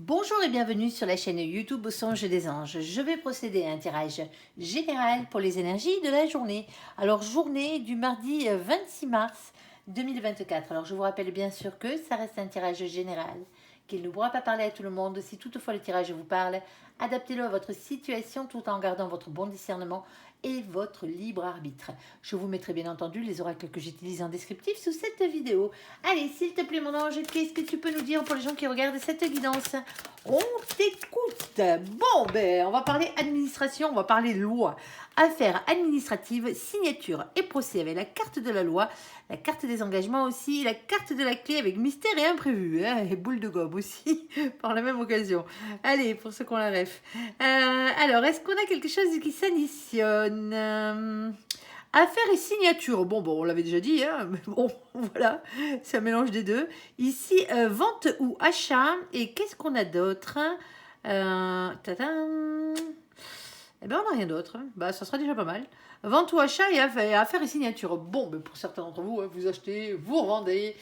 Bonjour et bienvenue sur la chaîne YouTube Au Songe des Anges. Je vais procéder à un tirage général pour les énergies de la journée. Alors, journée du mardi 26 mars 2024. Alors, je vous rappelle bien sûr que ça reste un tirage général, qu'il ne pourra pas parler à tout le monde. Si toutefois le tirage vous parle, adaptez-le à votre situation tout en gardant votre bon discernement et votre libre arbitre. Je vous mettrai bien entendu les oracles que j'utilise en descriptif sous cette vidéo. Allez, s'il te plaît mon ange, qu'est-ce que tu peux nous dire pour les gens qui regardent cette guidance? On t'écoute. Bon, ben, on va parler administration, on va parler loi, affaires administratives, signature et procès avec la carte de la loi, la carte des engagements aussi, la carte de la clé avec mystère et imprévu, hein, et boule de gobe aussi, par la même occasion. Allez, pour ceux qui ont la ref. Alors, est-ce qu'on a quelque chose qui s'additionne affaires et signature, bon, on l'avait déjà dit, hein, mais bon, voilà, c'est un mélange des deux. Ici, vente ou achat, et qu'est-ce qu'on a d'autre? Tadam. Eh bien, on n'a rien d'autre, hein. Bah, ça sera déjà pas mal. Vente ou achat et affaires et signature. Bon, mais pour certains d'entre vous, vous achetez, vous revendez.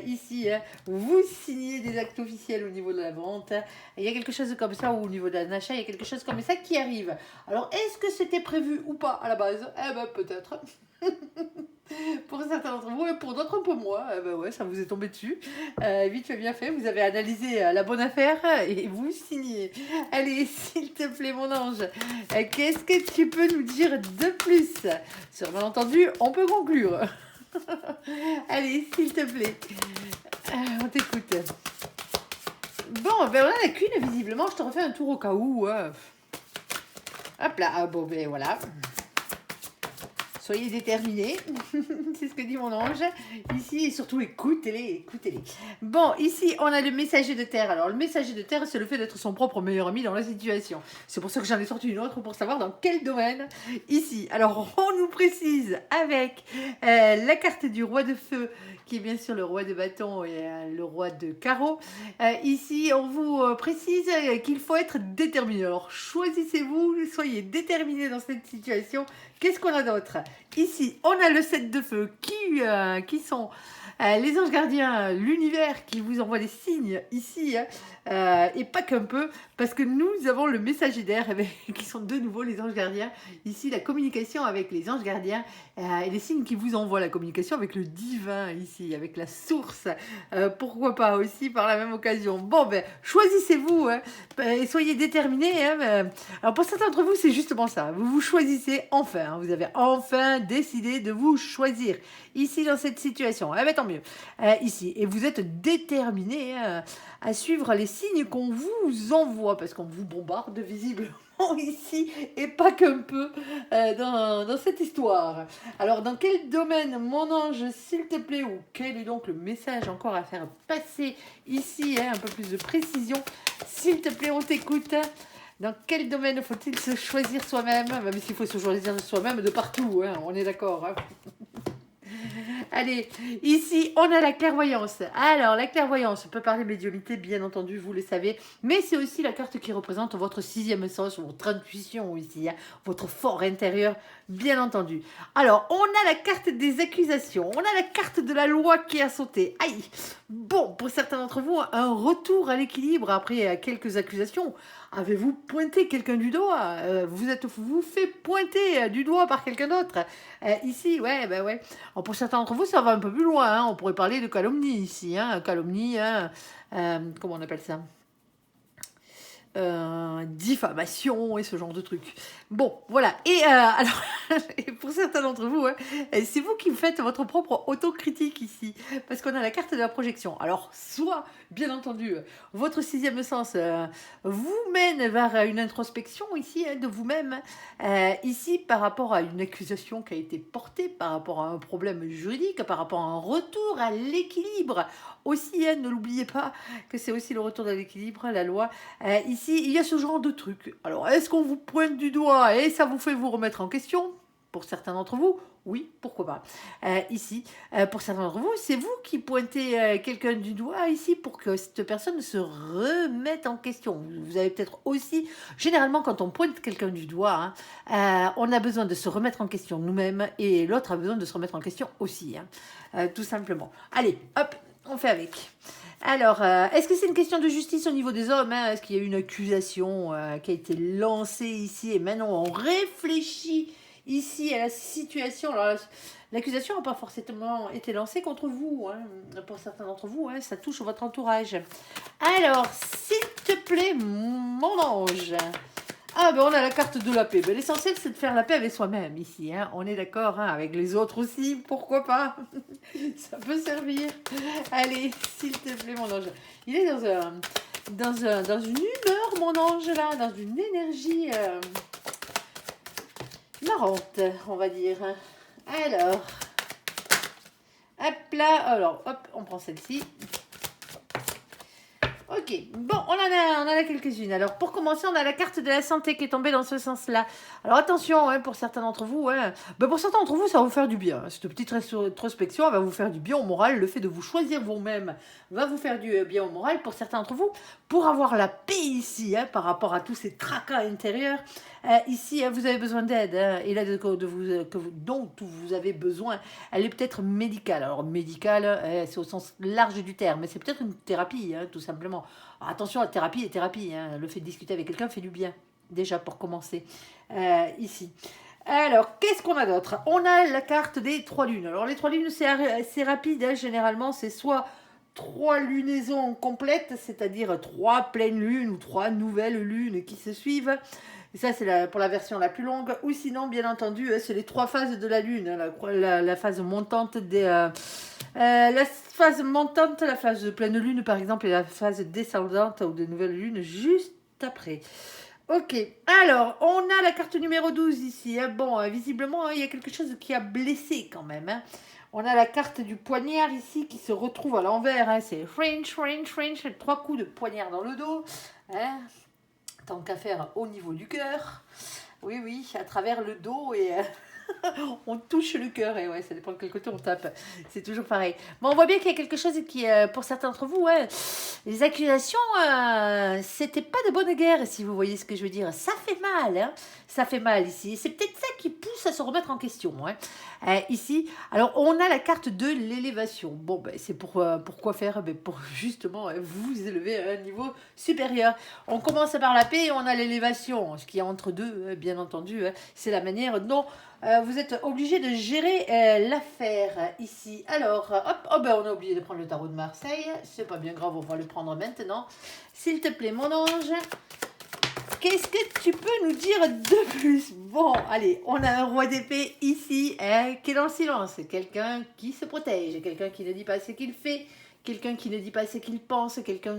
Ici, vous signez des actes officiels au niveau de la vente. Il y a quelque chose comme ça, ou au niveau d'un achat, il y a quelque chose comme ça qui arrive. Alors, est-ce que c'était prévu ou pas à la base? Eh ben, peut-être. Pour certains d'entre vous et pour d'autres un peu moins, ben ouais, ça vous est tombé dessus. Vite fait, bien fait, vous avez analysé la bonne affaire et vous signez. Allez, s'il te plaît, mon ange, qu'est-ce que tu peux nous dire de plus? Sur malentendu, on peut conclure. Allez, s'il te plaît, on t'écoute. Bon, ben voilà la queen, visiblement, je te refais un tour au cas où. Hop là, ah, bon, ben voilà. Soyez déterminés, c'est ce que dit mon ange. Ici, et surtout, écoutez-les, écoutez-les. Bon, ici, on a le messager de terre. Alors, le messager de terre, c'est le fait d'être son propre meilleur ami dans la situation. C'est pour ça que j'en ai sorti une autre pour savoir dans quel domaine. Ici, alors, on nous précise avec la carte du roi de feu, qui est bien sûr le roi de bâton et le roi de carreau. Ici, on vous précise qu'il faut être déterminé. Alors, choisissez-vous, soyez déterminés dans cette situation. Qu'est-ce qu'on a d'autre? Ici, on a le 7 de feu qui sont les anges gardiens, l'univers qui vous envoie des signes ici, et pas qu'un peu, parce que nous avons le messager d'air qui sont de nouveau les anges gardiens. Ici, la communication avec les anges gardiens et les signes qui vous envoient la communication avec le divin ici, avec la source. Pourquoi pas aussi par la même occasion. Bon, ben, choisissez-vous et soyez déterminés. Alors, pour certains d'entre vous, c'est justement ça. Vous vous choisissez enfin. Vous avez enfin décidé de vous choisir ici dans cette situation. Eh bien, tant mieux. Ici. Et vous êtes déterminés à suivre les signes qu'on vous envoie parce qu'on vous bombarde visiblement ici et pas qu'un peu dans cette histoire. Alors, dans quel domaine, mon ange, s'il te plaît, ou quel est donc le message encore à faire passer ici, un peu plus de précision, s'il te plaît, on t'écoute. Dans quel domaine faut-il se choisir soi-même? Même s'il faut se choisir soi-même de partout, on est d'accord. Allez, ici, on a la clairvoyance. Alors, la clairvoyance peut parler médiumnité, bien entendu, vous le savez, mais c'est aussi la carte qui représente votre sixième sens, votre intuition ici, votre fort intérieur, bien entendu. Alors, on a la carte des accusations, on a la carte de la loi qui a sauté. Aïe! Bon, pour certains d'entre vous, un retour à l'équilibre après quelques accusations. Avez-vous pointé quelqu'un du doigt? Vous fait pointer du doigt par quelqu'un d'autre? Ici, ouais, ben ouais. Alors, pour certains d'entre vous, ça va un peu plus loin. On pourrait parler de calomnie ici. Calomnie, comment on appelle ça? Diffamation et ce genre de trucs. Bon, voilà. Et alors, et pour certains d'entre vous, c'est vous qui faites votre propre autocritique ici, parce qu'on a la carte de la projection. Alors, soit, bien entendu, votre sixième sens vous mène vers une introspection ici de vous-même, ici par rapport à une accusation qui a été portée, par rapport à un problème juridique, par rapport à un retour à l'équilibre. Aussi, ne l'oubliez pas que c'est aussi le retour à l'équilibre, la loi. Ici, il y a ce genre de truc. Alors, est-ce qu'on vous pointe du doigt et ça vous fait vous remettre en question? Pour certains d'entre vous, oui, pourquoi pas. Ici, pour certains d'entre vous, c'est vous qui pointez quelqu'un du doigt ici pour que cette personne se remette en question. Vous avez peut-être aussi, généralement, quand on pointe quelqu'un du doigt, on a besoin de se remettre en question nous-mêmes et l'autre a besoin de se remettre en question aussi, tout simplement. Allez, hop, on fait avec. Alors, est-ce que c'est une question de justice au niveau des hommes, hein? Est-ce qu'il y a eu une accusation qui a été lancée ici et maintenant on réfléchit ici à la situation? Alors, l'accusation n'a pas forcément été lancée contre vous, hein. Pour certains d'entre vous, hein, ça touche votre entourage. Alors, s'il te plaît, mon ange. Ah ben on a la carte de la paix. Ben, l'essentiel c'est de faire la paix avec soi-même ici, hein. On est d'accord, hein, avec les autres aussi, pourquoi pas. Ça peut servir. Allez, s'il te plaît mon ange. Il est dans une humeur mon ange là, dans une énergie marrante, on va dire. Alors, hop là, alors hop, on prend celle-ci. Ok, bon, on en a quelques-unes. Alors, pour commencer, on a la carte de la santé qui est tombée dans ce sens-là. Alors, attention, hein, pour certains d'entre vous, hein, ben, pour certains d'entre vous, ça va vous faire du bien. Cette petite rétrospection va vous faire du bien au moral. Le fait de vous choisir vous-même va vous faire du bien au moral. Pour certains d'entre vous, pour avoir la paix ici, hein, par rapport à tous ces tracas intérieurs, ici, hein, vous avez besoin d'aide. Hein, et l'aide dont vous avez besoin, elle est peut-être médicale. Alors, médicale, c'est au sens large du terme, mais c'est peut-être une thérapie, hein, tout simplement. Alors, attention, la thérapie est thérapie. Hein. Le fait de discuter avec quelqu'un fait du bien, déjà pour commencer, ici. Alors, qu'est-ce qu'on a d'autre? On a la carte des 3 lunes. Alors, les 3 lunes, c'est rapide. Hein. Généralement, c'est soit 3 lunaisons complètes, c'est-à-dire 3 pleines lunes ou 3 nouvelles lunes qui se suivent. Et ça, c'est pour la version la plus longue. Ou sinon, bien entendu, c'est les 3 phases de la lune. Hein. La phase montante la phase montante, la phase de pleine lune par exemple, et la phase descendante ou de nouvelle lune juste après. Ok, alors on a la carte numéro 12 ici. Hein. Bon, visiblement, hein, il y a quelque chose qui a blessé quand même. Hein. On a la carte du poignard ici qui se retrouve à l'envers. Hein. C'est French, 3 coups de poignard dans le dos. Hein. Tant qu'à faire au niveau du cœur. Oui, oui, à travers le dos et... on touche le cœur et ouais, ça dépend de quel côté on tape. C'est toujours pareil. Bon, on voit bien qu'il y a quelque chose qui, pour certains d'entre vous, ouais, les accusations, c'était pas de bonne guerre, si vous voyez ce que je veux dire. Ça fait mal, hein. Ça fait mal ici. C'est peut-être ça qui pousse à se remettre en question. Hein. Ici, alors on a la carte de l'élévation. Bon, ben, c'est pour quoi faire? Ben, pour justement vous élever à un niveau supérieur. On commence par la paix et on a l'élévation. Ce qui est entre deux, bien entendu, hein, c'est la manière dont vous êtes obligé de gérer l'affaire ici. Alors, hop, oh ben on a oublié de prendre le tarot de Marseille. C'est pas bien grave, on va le prendre maintenant. S'il te plaît, mon ange, qu'est-ce que tu peux nous dire de plus? Bon, allez, on a un roi d'épée ici qui est dans le silence. Quelqu'un qui se protège, quelqu'un qui ne dit pas ce qu'il fait, quelqu'un qui ne dit pas ce qu'il pense, quelqu'un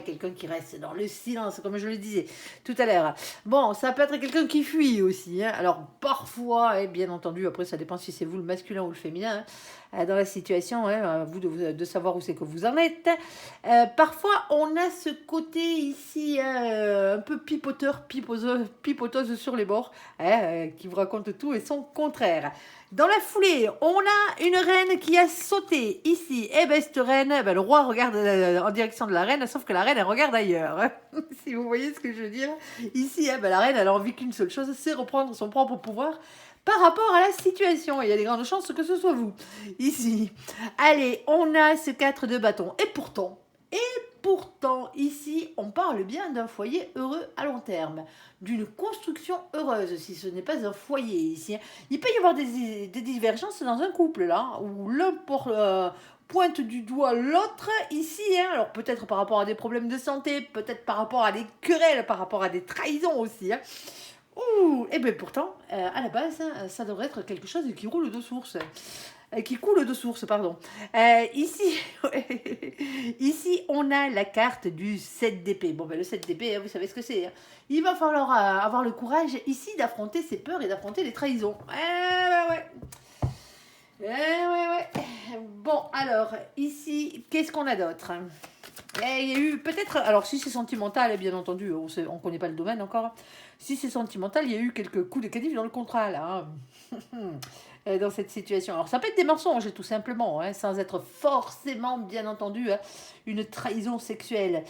quelqu'un qui reste dans le silence, comme je le disais tout à l'heure. Bon, ça peut être quelqu'un qui fuit aussi. Hein. Alors, parfois, bien entendu, après, ça dépend si c'est vous le masculin ou le féminin, dans la situation, hein, vous de savoir où c'est que vous en êtes. Parfois, on a ce côté ici, un peu pipoteuse sur les bords, qui vous raconte tout et son contraire. Dans la foulée, on a une reine qui a sauté ici. Et ben cette reine, le roi regarde en direction de la reine, sauf que la reine, elle regarde ailleurs. Hein. Si vous voyez ce que je veux dire. Ici, la reine, elle a envie qu'une seule chose, c'est reprendre son propre pouvoir par rapport à la situation. Il y a des grandes chances que ce soit vous. Ici. Allez, on a ce 4 de bâton. Et pourtant, ici, on parle bien d'un foyer heureux à long terme, d'une construction heureuse, si ce n'est pas un foyer ici. Il peut y avoir des divergences dans un couple, là, où l'un pointe du doigt l'autre ici. Hein. Alors, peut-être par rapport à des problèmes de santé, peut-être par rapport à des querelles, par rapport à des trahisons aussi. Hein. Ouh, et bien pourtant, à la base, hein, ça devrait être quelque chose qui roule de source. Qui coule de source, pardon. Ici, ici, on a la carte du 7 d'épée. Bon, ben, le 7 d'épée, hein, vous savez ce que c'est. Hein. Il va falloir avoir le courage ici d'affronter ses peurs et d'affronter les trahisons. Ouais. Bon, alors, ici, qu'est-ce qu'on a d'autre? Il y a eu peut-être, alors si c'est sentimental, bien entendu, on ne connaît pas le domaine encore. Si c'est sentimental, il y a eu quelques coups de canif dans le contrat, là. Hein. Dans cette situation. Alors, ça peut être des mensonges, tout simplement, hein, sans être forcément, bien entendu, hein, une trahison sexuelle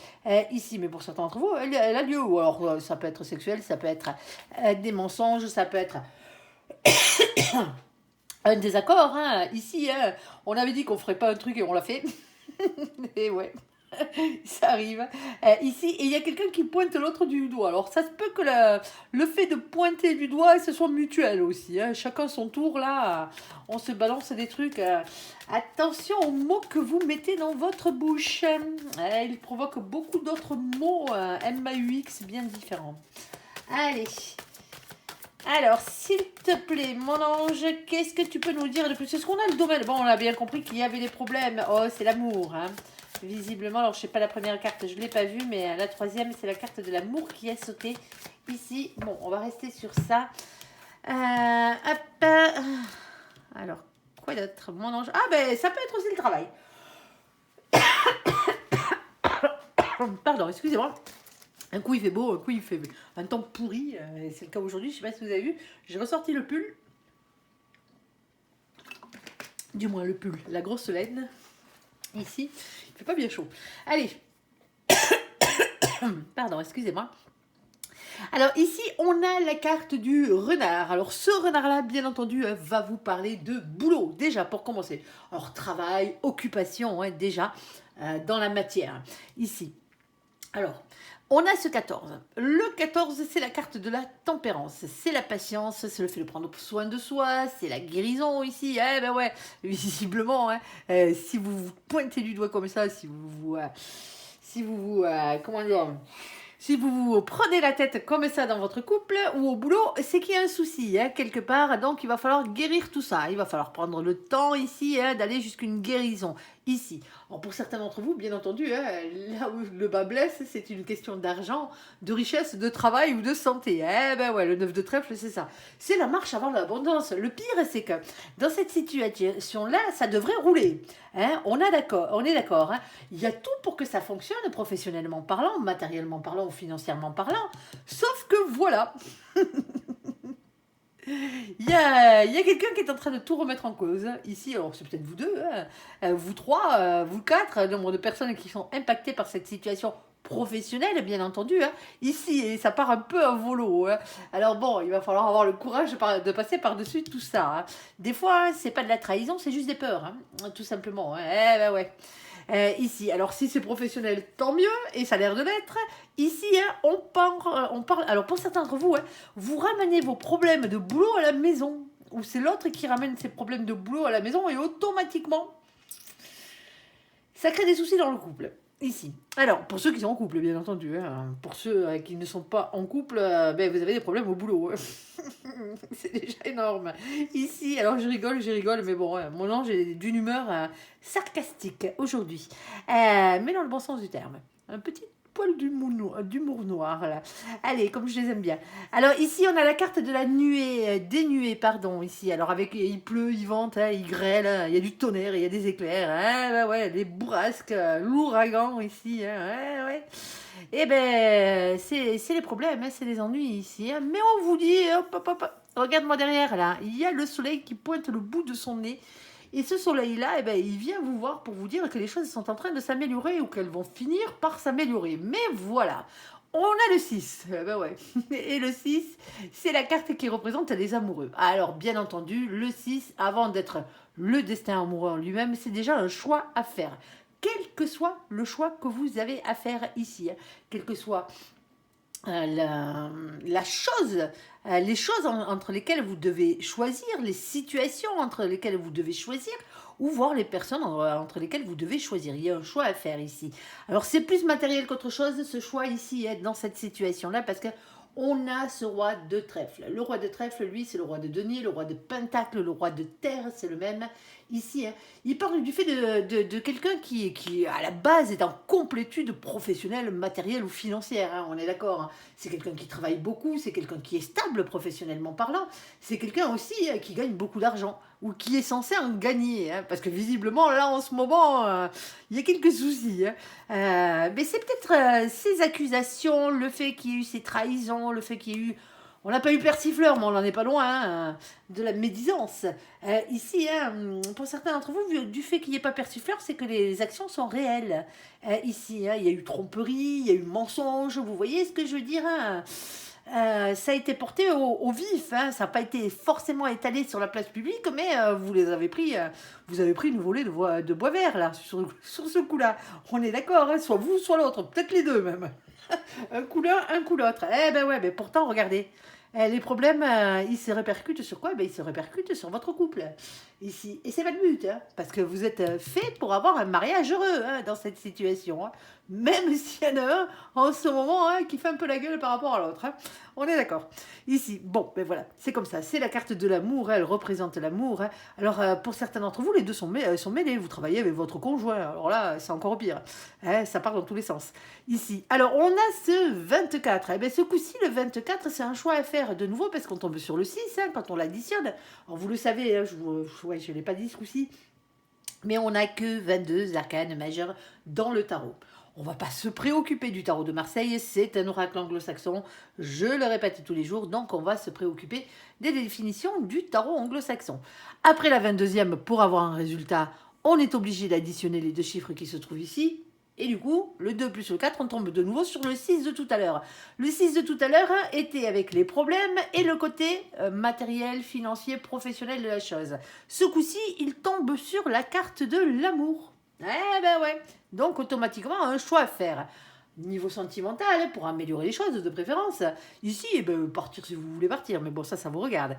ici. Mais pour certains d'entre vous, elle a lieu. Ou alors, ça peut être sexuel, ça peut être des mensonges, ça peut être un désaccord. Hein. Ici, hein, on avait dit qu'on ferait pas un truc et on l'a fait. Et ouais. Ça arrive. Ici, et il y a quelqu'un qui pointe l'autre du doigt. Alors, ça se peut que le fait de pointer du doigt, ce soit mutuel aussi. Hein. Chacun son tour, là, on se balance des trucs. Attention aux mots que vous mettez dans votre bouche. Il provoque beaucoup d'autres mots MAUX bien différents. Allez. Alors, s'il te plaît, mon ange, qu'est-ce que tu peux nous dire de plus? Est-ce qu'on a le domaine? Bon, on a bien compris qu'il y avait des problèmes. Oh, c'est l'amour, hein. Visiblement, alors je sais pas la première carte, je ne l'ai pas vue, mais la troisième, c'est la carte de l'amour qui a sauté ici. Bon, on va rester sur ça. Hop. Alors, quoi d'autre, mon ange? Ah, ben, ça peut être aussi le travail. Pardon, excusez-moi. Un coup il fait beau, un coup il fait un temps pourri. C'est le cas aujourd'hui, je ne sais pas si vous avez vu. J'ai ressorti le pull. Du moins le pull, la grosse laine. Ici, il fait pas bien chaud. Allez. Pardon, excusez-moi. Alors ici, on a la carte du renard. Alors ce renard-là, bien entendu, va vous parler de boulot, déjà pour commencer. Alors travail, occupation, hein, déjà, dans la matière. Ici. Alors, on a ce 14. Le 14, c'est la carte de la tempérance. C'est la patience, c'est le fait de prendre soin de soi, c'est la guérison ici. Eh ben ouais, visiblement, hein, si vous vous pointez du doigt comme ça, si vous comment dire, si vous prenez la tête comme ça dans votre couple ou au boulot, c'est qu'il y a un souci, hein, quelque part. Donc, il va falloir guérir tout ça. Il va falloir prendre le temps ici, hein, d'aller jusqu'à une guérison ici. Alors, pour certains d'entre vous, bien entendu, hein, là où le bas blesse, c'est une question d'argent, de richesse, de travail ou de santé. Eh ben ouais, le 9 de trèfle, c'est ça. C'est la marche avant l'abondance. Le pire, c'est que dans cette situation-là, ça devrait rouler. Hein, on est d'accord. Hein. Il y a tout pour que ça fonctionne, professionnellement parlant, matériellement parlant ou financièrement parlant. Sauf que voilà. Il y a quelqu'un qui est en train de tout remettre en cause. Ici, alors c'est peut-être vous deux, hein, vous trois, vous quatre, le nombre de personnes qui sont impactées par cette situation professionnelle, bien entendu. Hein. Ici, et ça part un peu à volo. Hein. Alors bon, il va falloir avoir le courage de passer par-dessus tout ça. Hein. Des fois, c'est pas de la trahison, c'est juste des peurs, hein, tout simplement. Hein. Eh ben ouais. Ici, alors si c'est professionnel, tant mieux, et ça a l'air de l'être. Ici, hein, on parle, alors pour certains d'entre vous, hein, vous ramenez vos problèmes de boulot à la maison, ou c'est l'autre qui ramène ses problèmes de boulot à la maison, et automatiquement, ça crée des soucis dans le couple. Ici. Alors, pour ceux qui sont en couple, bien entendu, hein, pour ceux qui ne sont pas en couple, ben, vous avez des problèmes au boulot. C'est déjà énorme. Ici, alors je rigole, mais bon, mon ange est d'une humeur sarcastique aujourd'hui. Mais dans le bon sens du terme. Un petit poil d'humour noir, là. Allez, comme je les aime bien. Alors ici, on a la carte de la nuée, des nuées, pardon, ici. Alors avec, il pleut, il vente, hein, il grêle, hein, il y a du tonnerre, il y a des éclairs, hein, ben ouais, des bourrasques, l'ouragan ici, hein, ouais. Eh ben, c'est les problèmes, hein, c'est les ennuis ici. Hein. Mais on vous dit, hop, regarde-moi derrière, là, il y a le soleil qui pointe le bout de son nez. Et ce soleil-là, eh ben, il vient vous voir pour vous dire que les choses sont en train de s'améliorer ou qu'elles vont finir par s'améliorer. Mais voilà, on a le 6. Eh ben ouais. Et le 6, c'est la carte qui représente les amoureux. Alors, bien entendu, le 6, avant d'être le destin amoureux en lui-même, c'est déjà un choix à faire. Quel que soit le choix que vous avez à faire ici, hein, quel que soit la chose, les choses entre lesquelles vous devez choisir, les situations entre lesquelles vous devez choisir, ou voir les personnes entre lesquelles vous devez choisir. Il y a un choix à faire ici. Alors c'est plus matériel qu'autre chose, ce choix ici, dans cette situation-là, parce que on a ce roi de trèfle. Le roi de trèfle, lui, c'est le roi de denier, le roi de pentacle, le roi de terre, c'est le même. Ici, hein, il parle du fait de quelqu'un qui, à la base, est en complétude professionnelle, matérielle ou financière. Hein, on est d'accord. Hein. C'est quelqu'un qui travaille beaucoup, c'est quelqu'un qui est stable professionnellement parlant. C'est quelqu'un aussi qui gagne beaucoup d'argent ou qui est censé en gagner. Hein, parce que visiblement, là, en ce moment, il y a quelques soucis. Hein. Mais c'est peut-être ces accusations, le fait qu'il y ait eu ces trahisons, le fait qu'il y ait eu... On n'a pas eu persifleur, mais on n'en est pas loin, hein, de la médisance. Ici, hein, pour certains d'entre vous, du fait qu'il n'y ait pas persifleur, c'est que les actions sont réelles. Ici, hein, il y a eu tromperie, il y a eu mensonge, vous voyez ce que je veux dire, hein. Ça a été porté au vif, hein. Ça n'a pas été forcément étalé sur la place publique, mais vous avez pris une volée de bois vert, là, sur ce coup-là. On est d'accord, hein, soit vous, soit l'autre, peut-être les deux même. Un coup l'un, un coup l'autre. Eh ben ouais, mais pourtant, regardez. Les problèmes, ils se répercutent sur quoi? Ben, ils se répercutent sur votre couple, ici. Et c'est pas le but, hein, parce que vous êtes fait pour avoir un mariage heureux, hein, dans cette situation, hein. Même s'il y en a un en ce moment, hein, qui fait un peu la gueule par rapport à l'autre, hein. On est d'accord. Ici, bon, ben voilà, c'est comme ça. C'est la carte de l'amour, hein, elle représente l'amour, hein. Alors, pour certains d'entre vous, les deux sont mêlés. Vous travaillez avec votre conjoint. Alors là, c'est encore pire, hein, ça part dans tous les sens. Ici. Alors, on a ce 24. Eh bien, ce coup-ci, le 24, c'est un choix à faire de nouveau parce qu'on tombe sur le 6, hein, quand on l'additionne. Alors, vous le savez, hein, je ne l'ai pas dit ce coup-ci, mais on n'a que 22 arcanes majeures dans le tarot. On ne va pas se préoccuper du tarot de Marseille, c'est un oracle anglo-saxon, je le répète tous les jours, donc on va se préoccuper des définitions du tarot anglo-saxon. Après la 22e, pour avoir un résultat, on est obligé d'additionner les deux chiffres qui se trouvent ici, et du coup, le 2 plus le 4, on tombe de nouveau sur le 6 de tout à l'heure. Le 6 de tout à l'heure était avec les problèmes et le côté matériel, financier, professionnel de la chose. Ce coup-ci, il tombe sur la carte de l'amour. Eh ben ouais. Donc automatiquement, un choix à faire. Niveau sentimental, pour améliorer les choses de préférence. Ici, eh ben, partir si vous voulez partir, mais bon, ça vous regarde.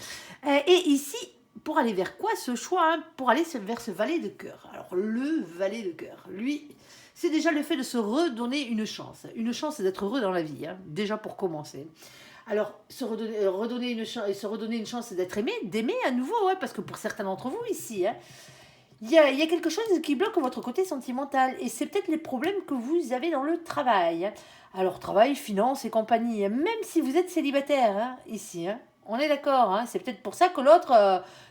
Et ici, pour aller vers quoi ce choix, hein? Pour aller vers ce valet de cœur. Alors, le valet de cœur, lui, c'est déjà le fait de se redonner une chance. Une chance d'être heureux dans la vie, hein, déjà pour commencer. Alors, se redonner une chance d'être aimé, d'aimer à nouveau, hein, parce que pour certains d'entre vous ici, hein, il y a quelque chose qui bloque votre côté sentimental. Et c'est peut-être les problèmes que vous avez dans le travail, hein. Alors, travail, finance et compagnie, hein, même si vous êtes célibataire, hein, ici, hein, on est d'accord, hein, c'est peut-être pour ça que l'autre,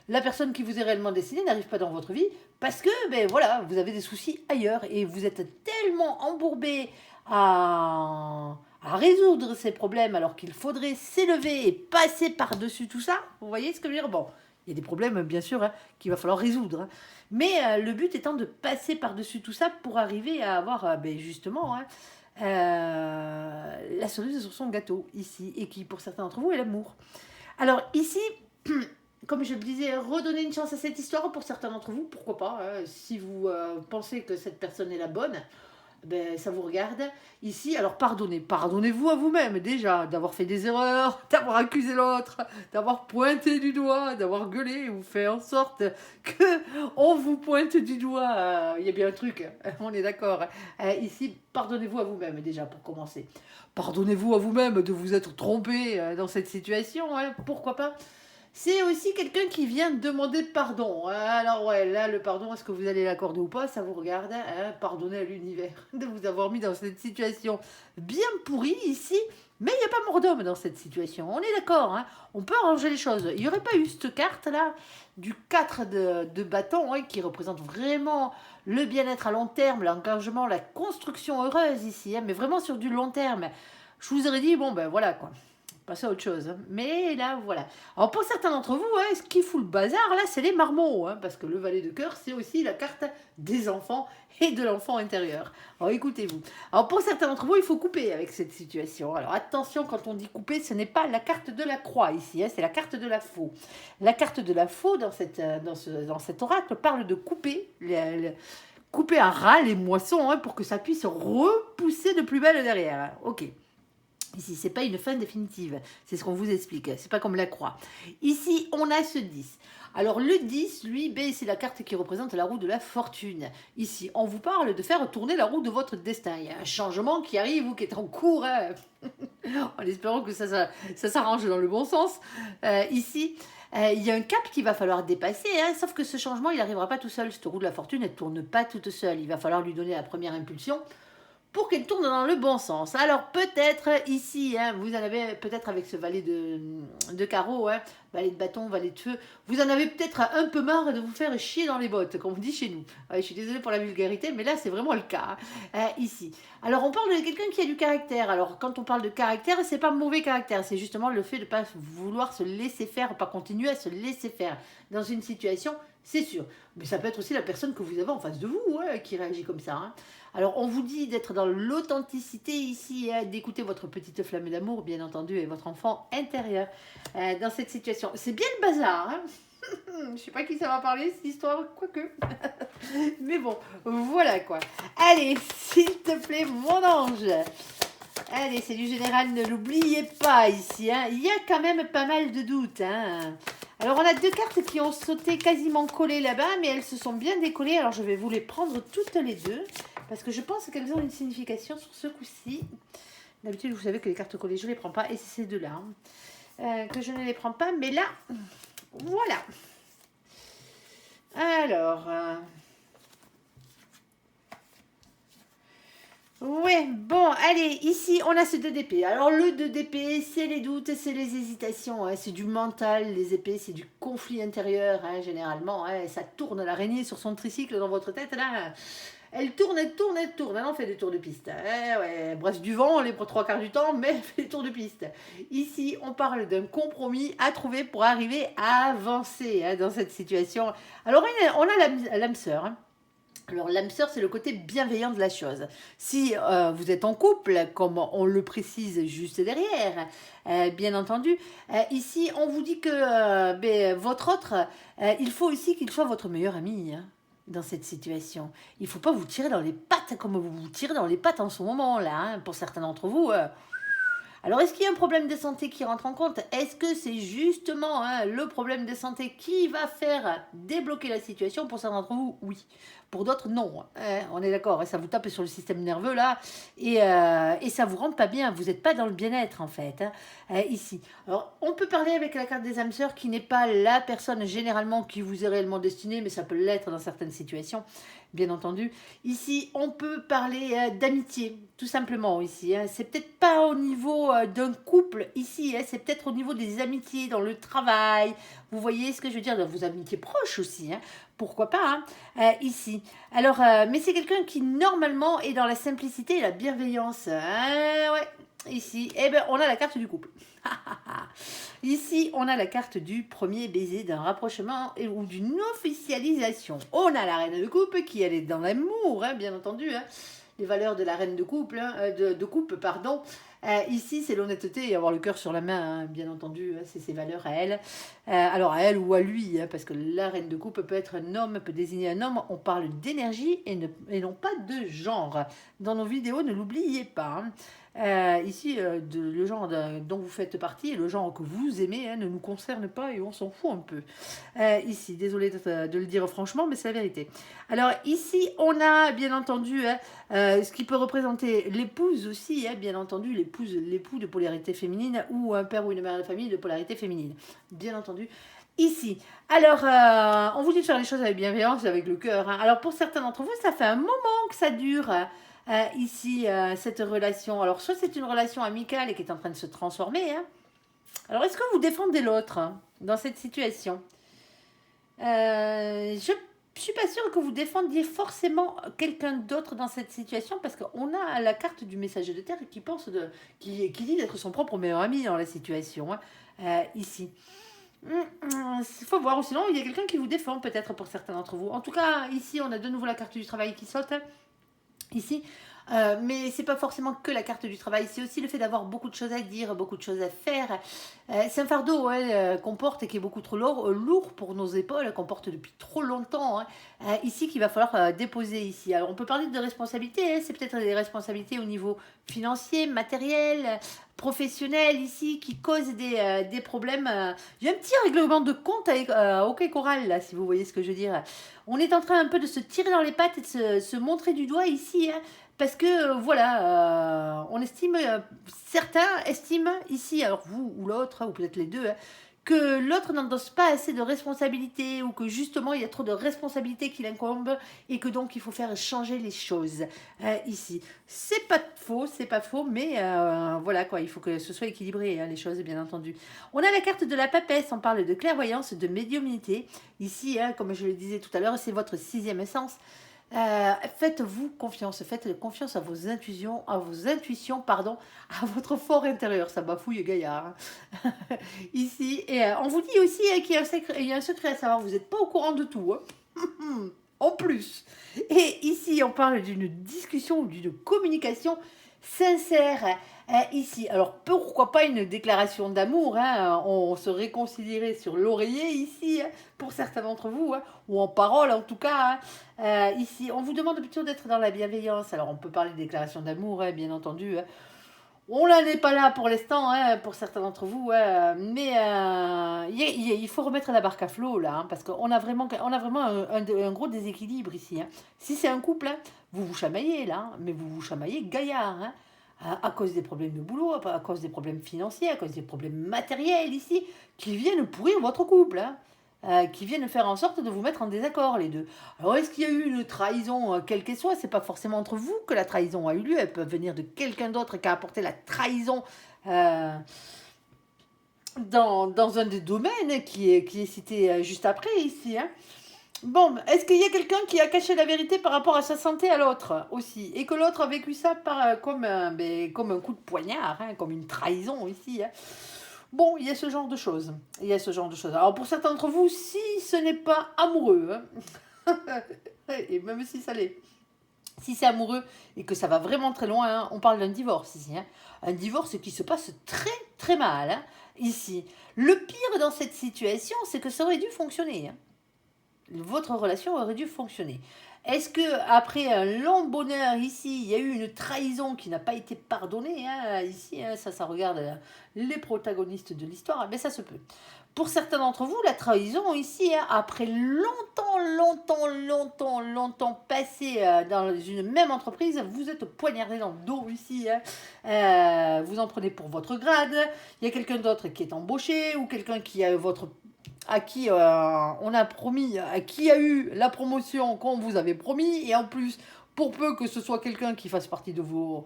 la personne qui vous est réellement destinée, n'arrive pas dans votre vie, parce que, ben voilà, vous avez des soucis ailleurs et vous êtes tellement embourbé à résoudre ces problèmes alors qu'il faudrait s'élever et passer par-dessus tout ça. Vous voyez ce que je veux dire? Bon, il y a des problèmes, bien sûr, hein, qu'il va falloir résoudre, hein. Mais le but étant de passer par-dessus tout ça pour arriver à avoir, ben, justement, hein, la cerise sur son gâteau, ici, et qui, pour certains d'entre vous, est l'amour. Alors, ici, comme je le disais, redonner une chance à cette histoire pour certains d'entre vous, pourquoi pas, hein, si vous pensez que cette personne est la bonne, ben, ça vous regarde. Ici, alors pardonnez-vous à vous-même déjà d'avoir fait des erreurs, d'avoir accusé l'autre, d'avoir pointé du doigt, d'avoir gueulé ou fait en sorte que on vous pointe du doigt. Il y a bien un truc, on est d'accord. Ici, pardonnez-vous à vous-même déjà pour commencer. Pardonnez-vous à vous-même de vous être trompé dans cette situation, hein, pourquoi pas. C'est aussi quelqu'un qui vient demander pardon. Alors ouais, là, le pardon, est-ce que vous allez l'accorder ou pas? Ça vous regarde, hein. Pardonnez à l'univers de vous avoir mis dans cette situation bien pourrie ici. Mais il n'y a pas mort d'homme dans cette situation. On est d'accord, hein. On peut arranger les choses. Il n'y aurait pas eu cette carte-là du 4 de bâton, hein, qui représente vraiment le bien-être à long terme, l'engagement, la construction heureuse ici, hein, mais vraiment sur du long terme. Je vous aurais dit, bon ben voilà quoi, passer à autre chose, hein. Mais là, voilà. Alors, pour certains d'entre vous, hein, ce qui fout le bazar, là, c'est les marmots, hein, parce que le valet de cœur, c'est aussi la carte des enfants et de l'enfant intérieur. Alors, écoutez-vous. Alors, pour certains d'entre vous, il faut couper avec cette situation. Alors, attention, quand on dit couper, ce n'est pas la carte de la croix ici, hein, c'est la carte de la faux. La carte de la faux, dans cet oracle, parle de couper, couper à ras les moissons, hein, pour que ça puisse repousser de plus belle derrière, hein. Ok. Ici, c'est pas une fin définitive, c'est ce qu'on vous explique, c'est pas comme la croix. Ici, on a ce 10. Alors le 10, lui, ben, c'est la carte qui représente la roue de la fortune. Ici, on vous parle de faire tourner la roue de votre destin. Il y a un changement qui arrive ou qui est en cours, hein. En espérant que ça s'arrange dans le bon sens. Ici, il y a un cap qu'il va falloir dépasser, hein, sauf que ce changement, il n'arrivera pas tout seul. Cette roue de la fortune, elle ne tourne pas toute seule. Il va falloir lui donner la première impulsion pour qu'elle tourne dans le bon sens. Alors peut-être ici, hein, vous en avez peut-être avec ce valet de carreau, hein, valet de bâton, valet de feu, vous en avez peut-être un peu marre de vous faire chier dans les bottes, comme on dit chez nous. Ouais, je suis désolée pour la vulgarité, mais là c'est vraiment le cas, hein, ici. Alors on parle de quelqu'un qui a du caractère. Alors quand on parle de caractère, c'est pas mauvais caractère, c'est justement le fait de ne pas vouloir se laisser faire, pas continuer à se laisser faire. dans une situation, c'est sûr. Mais ça peut être aussi la personne que vous avez en face de vous qui réagit comme ça. Hein. Alors, on vous dit d'être dans l'authenticité ici, d'écouter votre petite flamme d'amour, bien entendu, et votre enfant intérieur dans cette situation. C'est bien le bazar, hein. Je sais pas qui ça va parler, cette histoire, quoique. Mais bon, voilà quoi. Allez, s'il te plaît, mon ange. Allez, c'est du général, ne l'oubliez pas ici. Hein. Il y a quand même pas mal de doutes. Hein. Alors, on a deux cartes qui ont sauté quasiment collées là-bas, mais elles se sont bien décollées. Alors, je vais vous les prendre toutes les deux, parce que je pense qu'elles ont une signification sur ce coup-ci. D'habitude, vous savez que les cartes collées, je ne les prends pas, et c'est ces deux-là que je ne les prends pas. Mais là, voilà. Alors... ouais, bon, allez, ici, on a ce 2 d'épée. Alors, le 2 d'épée, c'est les doutes, c'est les hésitations, hein, c'est du mental, les épées, c'est du conflit intérieur, hein, généralement. Hein, ça tourne l'araignée sur son tricycle dans votre tête, là. Elle tourne, elle tourne, elle tourne. Elle en fait des tours de piste. Ouais, bref, du vent, les 3/4 du temps, mais elle fait des tours de piste. Ici, on parle d'un compromis à trouver pour arriver à avancer hein, dans cette situation. Alors, on a l'âme sœur, hein. Alors, l'âme sœur, c'est le côté bienveillant de la chose. Si vous êtes en couple, comme on le précise juste derrière, bien entendu, ici, on vous dit que votre autre, il faut aussi qu'il soit votre meilleur ami hein, dans cette situation. Il ne faut pas vous tirer dans les pattes comme vous vous tirez dans les pattes en ce moment-là. Hein, pour certains d'entre vous, alors, est-ce qu'il y a un problème de santé qui rentre en compte? Est-ce que c'est justement hein, le problème de santé qui va faire débloquer la situation? Pour certains d'entre vous, oui. Pour d'autres, non. On est d'accord, ça vous tape sur le système nerveux, là, et ça vous rend pas bien. Vous n'êtes pas dans le bien-être, en fait, hein, ici. Alors, on peut parler avec la carte des âmes sœurs, qui n'est pas la personne, généralement, qui vous est réellement destinée, mais ça peut l'être dans certaines situations, bien entendu. Ici, on peut parler d'amitié, tout simplement, ici. Hein. C'est peut-être pas au niveau d'un couple, ici, hein. C'est peut-être au niveau des amitiés, dans le travail. Vous voyez ce que je veux dire? Dans vos amitiés proches aussi, hein. Pourquoi pas, hein, ici. Alors, mais c'est quelqu'un qui, normalement, est dans la simplicité et la bienveillance. Ouais, ici. Eh bien, on a la carte du couple. Ici, on a la carte du premier baiser, d'un rapprochement ou d'une officialisation. On a la reine de coupe qui, elle, est dans l'amour, hein, bien entendu. Hein. Les valeurs de la reine de couple, hein, de coupe, pardon. Ici, c'est l'honnêteté et avoir le cœur sur la main, hein, bien entendu. Hein, c'est ses valeurs à elle. Alors, à elle ou à lui, hein, parce que la reine de coupe peut être un homme, peut désigner un homme. On parle d'énergie et non pas de genre. Dans nos vidéos, ne l'oubliez pas. Hein. Ici, le genre dont vous faites partie et le genre que vous aimez hein, ne nous concerne pas et on s'en fout un peu. Ici, désolé de le dire franchement, mais c'est la vérité. Alors ici, on a bien entendu hein, ce qui peut représenter l'épouse aussi, hein, bien entendu, l'époux de polarité féminine ou un père ou une mère de famille de polarité féminine, bien entendu. Ici, alors, on vous dit de faire les choses avec bienveillance, avec le cœur. Hein. Alors, pour certains d'entre vous, ça fait un moment que ça dure. Ici, cette relation. Alors, soit c'est une relation amicale et qui est en train de se transformer. Hein. Alors, est-ce que vous défendez l'autre hein, dans cette situation? Je suis pas sûre que vous défendiez forcément quelqu'un d'autre dans cette situation parce qu'on a la carte du messager de terre qui dit d'être son propre meilleur ami dans la situation. Hein, ici. Il faut voir, ou sinon il y a quelqu'un qui vous défend peut-être pour certains d'entre vous. En tout cas, ici, on a de nouveau la carte du travail qui saute. Hein. Ici. Mais c'est pas forcément que la carte du travail, c'est aussi le fait d'avoir beaucoup de choses à dire, beaucoup de choses à faire. C'est un fardeau qu'on porte et qui est beaucoup trop lourd pour nos épaules, qu'on porte depuis trop longtemps. Hein. Ici, qu'il va falloir déposer ici. Alors, on peut parler de responsabilités, hein. C'est peut-être des responsabilités au niveau financier, matériel, professionnel ici, qui causent des problèmes. Il y a un petit règlement de compte avec OK Coral, là, si vous voyez ce que je veux dire. On est en train un peu de se tirer dans les pattes et de se montrer du doigt ici, hein. Parce que, voilà, on estime, certains estiment ici, alors vous ou l'autre, ou peut-être les deux, hein, que l'autre n'endosse pas assez de responsabilités ou que justement il y a trop de responsabilités qui l'incombent et que donc il faut faire changer les choses ici. C'est pas faux, mais voilà quoi, il faut que ce soit équilibré, hein, les choses, bien entendu. On a la carte de la papesse, on parle de clairvoyance, de médiumnité. Ici, hein, comme je le disais tout à l'heure, c'est votre 6e sens. Faites-vous confiance, faites confiance à vos intuitions, pardon, à votre fort intérieur. Ça bafouille, gaillard, hein. Ici, et on vous dit aussi qu'il y a il y a un secret à savoir, vous n'êtes pas au courant de tout, hein. En plus. Et ici, on parle d'une discussion, d'une communication sincère. Ici, alors pourquoi pas une déclaration d'amour, hein, on se réconcilierait sur l'oreiller ici, hein, pour certains d'entre vous, hein, ou en parole en tout cas, hein. Ici, on vous demande plutôt d'être dans la bienveillance. Alors, on peut parler de déclaration d'amour, hein, bien entendu, hein. On n'en est pas là pour l'instant, hein, pour certains d'entre vous, hein, mais il faut remettre la barque à flot, là, hein, parce on a vraiment un gros déséquilibre ici, hein. Si c'est un couple, hein, vous vous chamaillez, là, hein, mais vous vous chamaillez gaillard, hein, à cause des problèmes de boulot, à cause des problèmes financiers, à cause des problèmes matériels ici, qui viennent pourrir votre couple, hein, qui viennent faire en sorte de vous mettre en désaccord, les deux. Alors, est-ce qu'il y a eu une trahison, quelle qu'elle soit? C'est pas forcément entre vous que la trahison a eu lieu, elle peut venir de quelqu'un d'autre qui a apporté la trahison euh, dans un des domaines qui est cité juste après ici, hein. Bon, est-ce qu'il y a quelqu'un qui a caché la vérité par rapport à sa santé à l'autre aussi, et que l'autre a vécu ça comme un coup de poignard, hein, comme une trahison ici, hein. Bon, il y a ce genre de choses. Il y a ce genre de choses. Alors pour certains d'entre vous, si ce n'est pas amoureux, hein, et même si ça l'est, si c'est amoureux et que ça va vraiment très loin, hein, on parle d'un divorce ici, hein. Un divorce qui se passe très très mal, hein, ici. Le pire dans cette situation, c'est que ça aurait dû fonctionner, hein. Votre relation aurait dû fonctionner. Est-ce que après un long bonheur ici, il y a eu une trahison qui n'a pas été pardonnée, hein, ici, hein, ça regarde les protagonistes de l'histoire, mais ça se peut. Pour certains d'entre vous, la trahison ici, hein, après longtemps passé dans une même entreprise, vous êtes poignardé dans le dos ici, hein. Vous en prenez pour votre grade. Il y a quelqu'un d'autre qui est embauché ou quelqu'un qui a à qui on a promis, à qui a eu la promotion qu'on vous avait promis, et en plus, pour peu que ce soit quelqu'un qui fasse partie de vos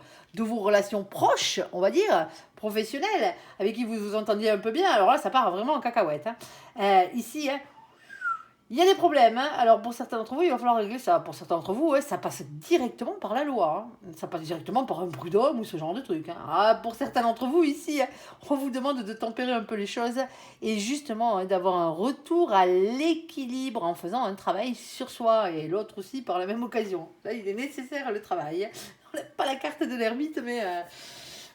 relations proches, on va dire, professionnelles, avec qui vous vous entendiez un peu bien, alors là, ça part vraiment en cacahuète, hein. Ici, hein, il y a des problèmes, hein. Alors pour certains d'entre vous, il va falloir régler ça. Pour certains d'entre vous, ouais, ça passe directement par la loi, hein. Ça passe directement par un prud'homme ou ce genre de truc, hein. Ah, pour certains d'entre vous ici, on vous demande de tempérer un peu les choses et justement, hein, d'avoir un retour à l'équilibre en faisant un travail sur soi, et l'autre aussi par la même occasion. Là, il est nécessaire le travail. On n'a pas la carte de l'ermite, mais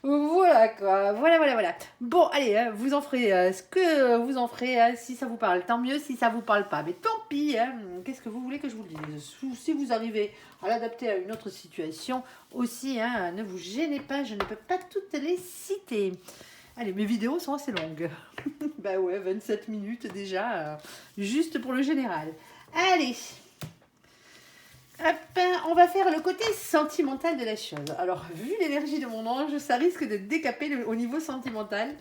voilà quoi, voilà. Bon, allez, hein, vous en ferez ce que vous en ferez, hein, si ça vous parle, tant mieux, si ça vous parle pas, mais tant pis, hein, qu'est-ce que vous voulez que je vous le dise? Si vous arrivez à l'adapter à une autre situation aussi, hein, ne vous gênez pas, je ne peux pas toutes les citer. Allez, mes vidéos sont assez longues. Bah ouais, 27 minutes déjà, juste pour le général. Allez, hop, on va faire le côté sentimental de la chose. Alors, vu l'énergie de mon ange, ça risque de décaper au niveau sentimental.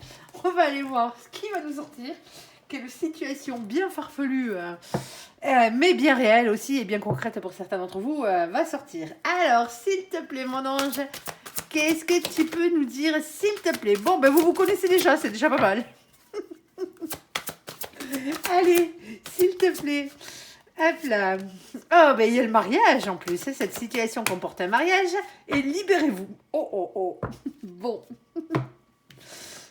On va aller voir ce qui va nous sortir. Quelle situation bien farfelue, mais bien réelle aussi, et bien concrète pour certains d'entre vous, va sortir. Alors, s'il te plaît, mon ange, qu'est-ce que tu peux nous dire, s'il te plaît? Bon, ben vous connaissez déjà, c'est déjà pas mal. Allez, s'il te plaît. Hop là. Oh, ben il y a le mariage en plus. Cette situation comporte un mariage. Et libérez-vous. Oh. Bon.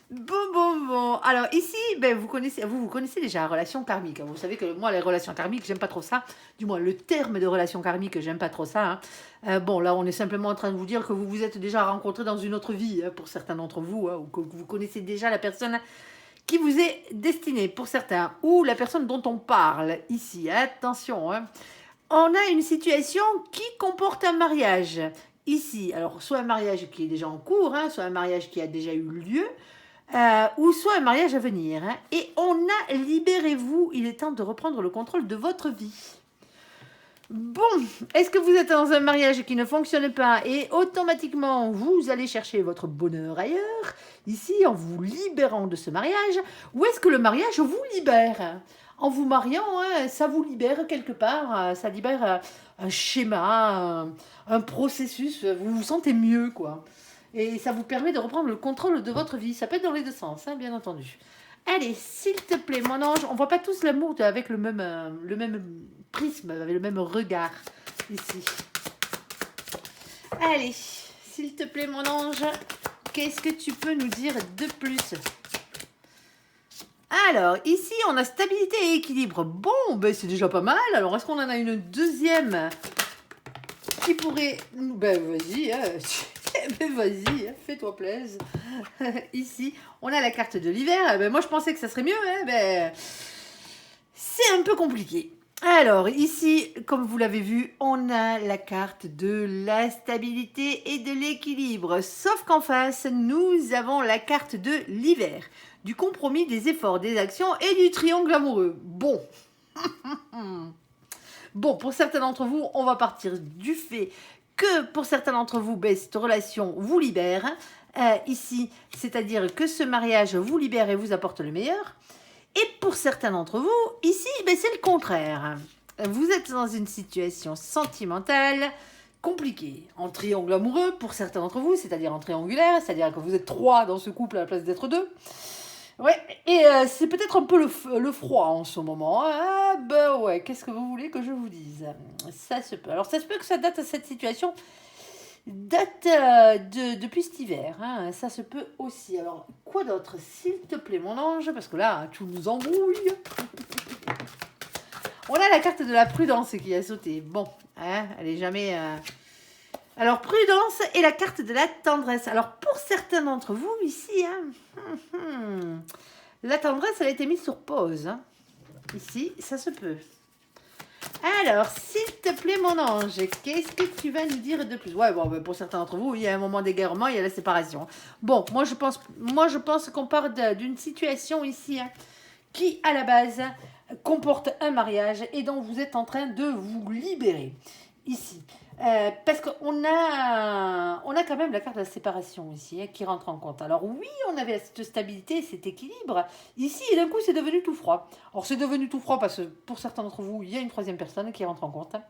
Bon. Alors ici, ben, vous connaissez déjà la relation karmique. Vous savez que moi, les relations karmiques, j'aime pas trop ça. Du moins, le terme de relation karmique, j'aime pas trop ça, hein. Bon, là, on est simplement en train de vous dire que vous vous êtes déjà rencontrés dans une autre vie, hein, pour certains d'entre vous, hein, ou que vous connaissez déjà la personne qui vous est destiné pour certains, ou la personne dont on parle ici. Attention, hein. On a une situation qui comporte un mariage ici. Alors, soit un mariage qui est déjà en cours, hein, soit un mariage qui a déjà eu lieu, ou soit un mariage à venir, hein. Et on a libérez-vous, il est temps de reprendre le contrôle de votre vie. Bon, est-ce que vous êtes dans un mariage qui ne fonctionne pas et automatiquement vous allez chercher votre bonheur ailleurs, ici en vous libérant de ce mariage, ou est-ce que le mariage vous libère? En vous mariant, hein, ça vous libère quelque part, ça libère un schéma, un processus, vous vous sentez mieux, quoi. Et ça vous permet de reprendre le contrôle de votre vie. Ça peut être dans les deux sens, hein, bien entendu. Allez, s'il te plaît, mon ange, on voit pas tous l'amour avec le même prisme, avec le même regard. ici. Allez, s'il te plaît, mon ange, qu'est-ce que tu peux nous dire de plus? Alors, ici, on a stabilité et équilibre. Bon, ben, c'est déjà pas mal. Alors, est-ce qu'on en a une deuxième qui pourrait... Ben, vas-y, hein. Ben, vas-y, hein. Fais-toi plaisir. Ici, on a la carte de l'hiver. Ben, moi, je pensais que ça serait mieux. Hein. Ben, c'est un peu compliqué. Alors, ici, comme vous l'avez vu, on a la carte de la stabilité et de l'équilibre. Sauf qu'en face, nous avons la carte de l'hiver, du compromis, des efforts, des actions et du triangle amoureux. Bon. Bon, pour certains d'entre vous, on va partir du fait que pour certains d'entre vous, ben, cette relation vous libère. Ici, c'est-à-dire que ce mariage vous libère et vous apporte le meilleur. Et pour certains d'entre vous, ici, ben, c'est le contraire. Vous êtes dans une situation sentimentale compliquée. En triangle amoureux, pour certains d'entre vous, c'est-à-dire en triangulaire, c'est-à-dire que vous êtes 3 dans ce couple à la place d'être 2. Ouais, et c'est peut-être un peu le froid en ce moment. Ah, ben ouais, qu'est-ce que vous voulez que je vous dise? Ça se peut. Alors, ça se peut que ça date, cette situation date depuis cet hiver, hein, ça se peut aussi. Alors, quoi d'autre, s'il te plaît, mon ange? Parce que là, tu nous embrouilles. On a la carte de la prudence qui a sauté. Bon, hein, elle est jamais... Alors, prudence et la carte de la tendresse. Alors, pour certains d'entre vous, ici, hein, la tendresse, elle a été mise sur pause. Hein. Ici, ça se peut. Alors, s'il te plaît, mon ange, qu'est-ce que tu vas nous dire de plus? Ouais, bon, ben, pour certains d'entre vous, il y a un moment d'égarement, il y a la séparation. Bon, moi, je pense qu'on part d'une situation ici hein, qui, à la base, comporte un mariage et dont vous êtes en train de vous libérer. Ici. Parce qu'on a quand même la carte de la séparation ici hein, qui rentre en compte. Alors oui, on avait cette stabilité, cet équilibre. Ici, et d'un coup, c'est devenu tout froid. Alors c'est devenu tout froid parce que pour certains d'entre vous, il y a une troisième personne qui rentre en compte. Hein,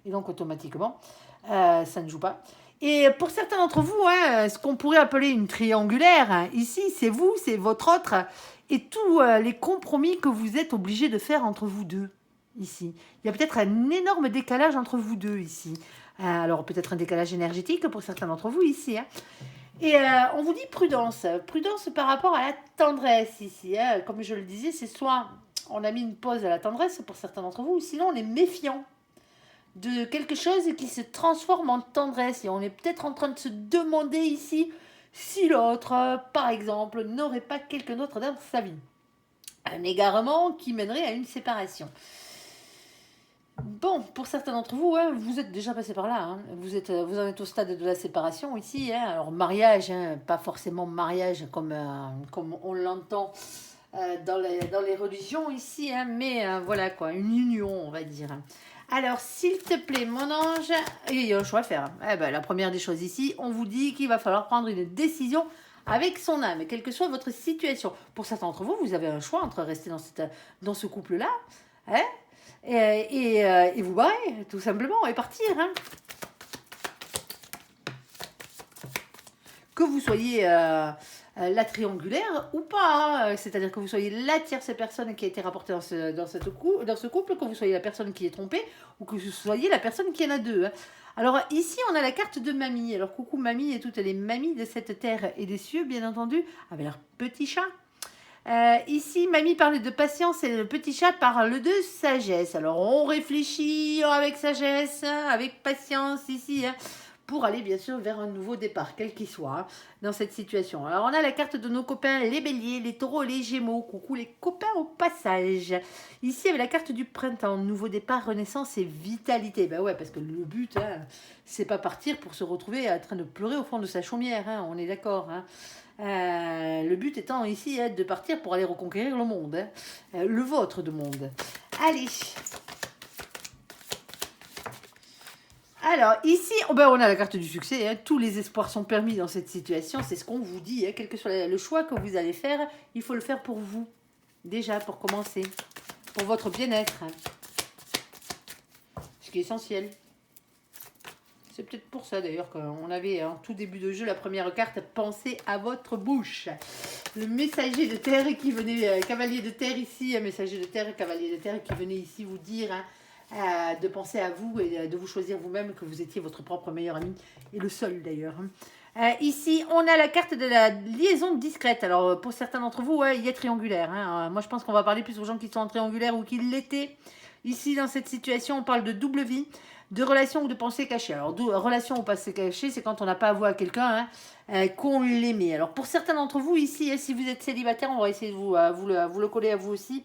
et donc automatiquement, ça ne joue pas. Et pour certains d'entre vous, hein, ce qu'on pourrait appeler une triangulaire, hein, ici, c'est vous, c'est votre autre, et tous les compromis que vous êtes obligés de faire entre vous deux. Ici. Il y a peut-être un énorme décalage entre vous deux ici. Alors peut-être un décalage énergétique pour certains d'entre vous ici. Hein. Et on vous dit prudence. Prudence par rapport à la tendresse ici. Hein. Comme je le disais, c'est soit on a mis une pause à la tendresse pour certains d'entre vous, ou sinon on est méfiant de quelque chose qui se transforme en tendresse. Et on est peut-être en train de se demander ici si l'autre, par exemple, n'aurait pas quelqu'un d'autre dans sa vie. Un égarement qui mènerait à une séparation. Bon, pour certains d'entre vous, hein, vous êtes déjà passé par là. Hein. Vous en êtes au stade de la séparation ici. Hein. Alors, mariage, hein, pas forcément mariage comme on l'entend dans les religions ici, hein, mais voilà quoi, une union, on va dire. Alors, s'il te plaît, mon ange, il y a un choix à faire. Eh ben, la première des choses ici, on vous dit qu'il va falloir prendre une décision avec son âme, quelle que soit votre situation. Pour certains d'entre vous, vous avez un choix entre rester dans ce couple-là, hein, et vous barrer, tout simplement, et partir. Hein. Que vous soyez la triangulaire ou pas, hein. C'est-à-dire que vous soyez la tierce personne qui a été rapportée dans ce couple, que vous soyez la personne qui est trompée, ou que vous soyez la personne qui en a deux. Hein. Alors ici, on a la carte de mamie. Alors coucou mamie et toutes les mamies de cette terre et des cieux, bien entendu, avec leur petit chat. Ici, mamie parle de patience et le petit chat parle de sagesse. Alors, on réfléchit avec sagesse, avec patience ici, hein, pour aller bien sûr vers un nouveau départ, quel qu'il soit, hein, dans cette situation. Alors, on a la carte de nos copains, les béliers, les taureaux, les gémeaux. Coucou les copains au passage. Ici, avec la carte du printemps, nouveau départ, renaissance et vitalité. Ben ouais, parce que le but, hein, c'est pas partir pour se retrouver en train de pleurer au fond de sa chaumière, hein, on est d'accord, hein. Le but étant ici hein, de partir pour aller reconquérir le monde, hein, le vôtre de monde. Allez. Alors ici, on a la carte du succès. Hein, tous les espoirs sont permis dans cette situation. C'est ce qu'on vous dit. Hein, quel que soit le choix que vous allez faire, il faut le faire pour vous. Déjà, pour commencer. Pour votre bien-être. Hein, ce qui est essentiel. C'est peut-être pour ça d'ailleurs qu'on avait en tout début de jeu la première carte, pensez à votre bouche. Le messager de terre qui venait, cavalier de terre ici, un messager de terre, cavalier de terre qui venait ici vous dire, hein, de penser à vous et de vous choisir vous-même, que vous étiez votre propre meilleur ami, et le seul d'ailleurs. Ici, on a la carte de la liaison discrète. Alors, pour certains d'entre vous, ouais, il est triangulaire. Hein. Moi, je pense qu'on va parler plus aux gens qui sont en triangulaire ou qui l'étaient. Ici, dans cette situation, on parle de double vie, de relations ou de pensées cachées. Alors, relation ou pensées cachées, c'est quand on n'a pas avoué à quelqu'un qu'on l'aimait. Alors, pour certains d'entre vous, ici, si vous êtes célibataire, on va essayer de vous le coller à vous aussi.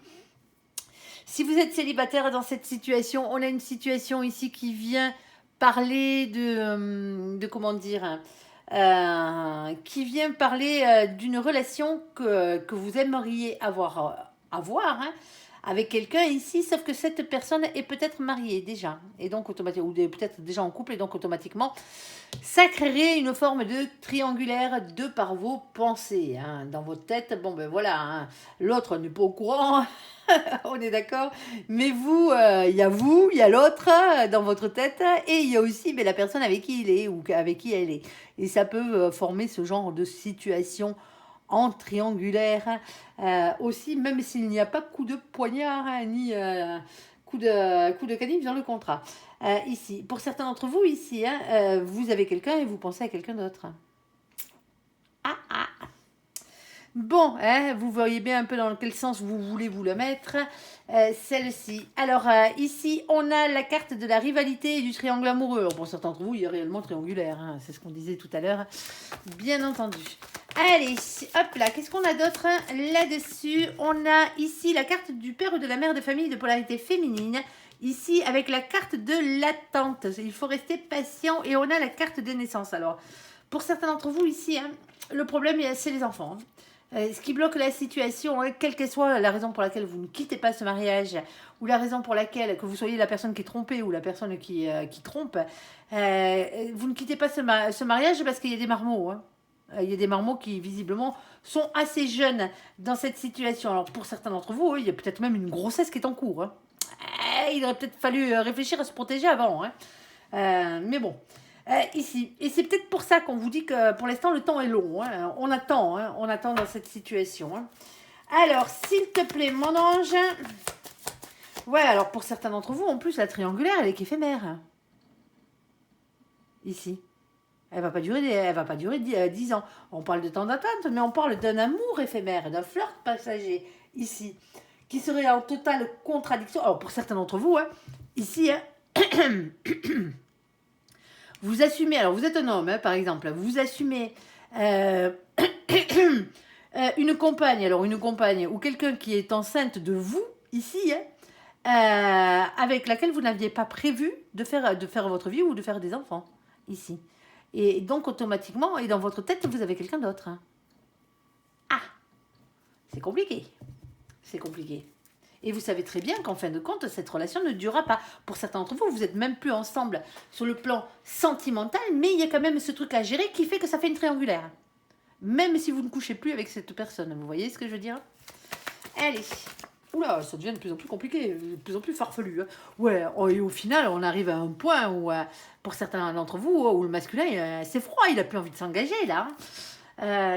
Si vous êtes célibataire dans cette situation, on a une situation ici qui vient parler de comment dire, qui vient parler d'une relation que vous aimeriez avoir hein, avec quelqu'un ici, sauf que cette personne est peut-être mariée déjà, et donc automatiquement, ou peut-être déjà en couple, et donc automatiquement, ça créerait une forme de triangulaire de par vos pensées, hein, dans votre tête. Bon ben voilà, hein, l'autre n'est pas au courant, on est d'accord, mais vous, il y a l'autre dans votre tête, et il y a aussi la personne avec qui il est, ou avec qui elle est. Et ça peut former ce genre de situation en triangulaire aussi, même s'il n'y a pas coup de poignard, hein, ni coup de canif dans le contrat. Ici, pour certains d'entre vous, ici, hein, vous avez quelqu'un et vous pensez à quelqu'un d'autre. Ah. Bon, hein, vous voyez bien un peu dans quel sens vous voulez vous le mettre, celle-ci. Alors, ici, on a la carte de la rivalité et du triangle amoureux. Alors, pour certains d'entre vous, il est réellement triangulaire, hein, c'est ce qu'on disait tout à l'heure, bien entendu. Allez, hop là, qu'est-ce qu'on a d'autre là-dessus? On a ici la carte du père ou de la mère de famille de polarité féminine. Ici, avec la carte de l'attente. Il faut rester patient. Et on a la carte des naissances. Alors, pour certains d'entre vous ici, hein, le problème, c'est les enfants. Ce qui bloque la situation, hein, quelle que soit la raison pour laquelle vous ne quittez pas ce mariage, ou la raison pour laquelle, que vous soyez la personne qui est trompée ou la personne qui trompe, vous ne quittez pas ce mariage parce qu'il y a des marmots. Hein. Il y a des marmots qui, visiblement, sont assez jeunes dans cette situation. Alors, pour certains d'entre vous, il y a peut-être même une grossesse qui est en cours. Hein. Il aurait peut-être fallu réfléchir à se protéger avant. Hein. Mais bon, ici. Et c'est peut-être pour ça qu'on vous dit que, pour l'instant, le temps est long. Hein. On attend dans cette situation. Hein. Alors, s'il te plaît, mon ange. Ouais, alors, pour certains d'entre vous, en plus, la triangulaire, elle est qu'éphémère. Ici. Elle va pas durer 10 ans. On parle de temps d'attente, mais on parle d'un amour éphémère, d'un flirt passager, ici, qui serait en totale contradiction. Alors, pour certains d'entre vous, hein, ici, hein, vous assumez, alors vous êtes un homme, hein, par exemple, vous assumez une compagne, ou quelqu'un qui est enceinte de vous, ici, hein, avec laquelle vous n'aviez pas prévu de faire votre vie ou de faire des enfants, ici. Et donc, automatiquement, et dans votre tête, vous avez quelqu'un d'autre. Hein. Ah, c'est compliqué. C'est compliqué. Et vous savez très bien qu'en fin de compte, cette relation ne durera pas. Pour certains d'entre vous, vous n'êtes même plus ensemble sur le plan sentimental, mais il y a quand même ce truc à gérer qui fait que ça fait une triangulaire. Même si vous ne couchez plus avec cette personne. Vous voyez ce que je veux dire? Allez. Oula, ça devient de plus en plus compliqué, de plus en plus farfelu. Hein. Ouais, et au final, on arrive à un point où, pour certains d'entre vous, où le masculin, c'est froid, il n'a plus envie de s'engager, là.